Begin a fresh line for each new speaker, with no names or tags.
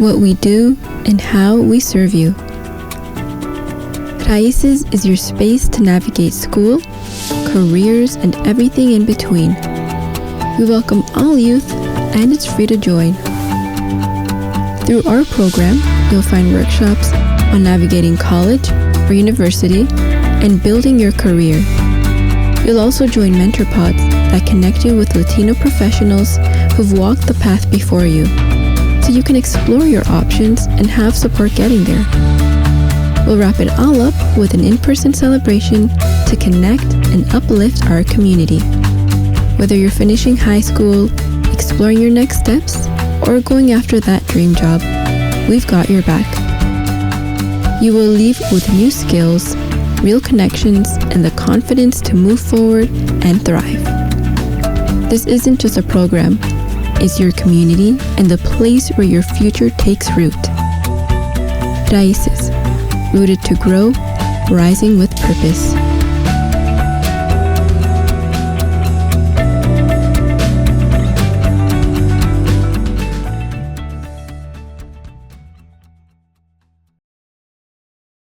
what we do, and how we serve you. Raíces is your space to navigate school, careers, and everything in between. We welcome all youth, and it's free to join. Through our program, you'll find workshops on navigating college or university and building your career. You'll also join mentor pods that connect you with Latino professionals who've walked the path before you, so you can explore your options and have support getting there. We'll wrap it all up with an in-person celebration to connect and uplift our community. Whether you're finishing high school, exploring your next steps, or going after that dream job, we've got your back. You will leave with new skills, real connections, and the confidence to move forward and thrive. This isn't just a program, it's your community and the place where your future takes root. Raíces, rooted to grow, rising with purpose.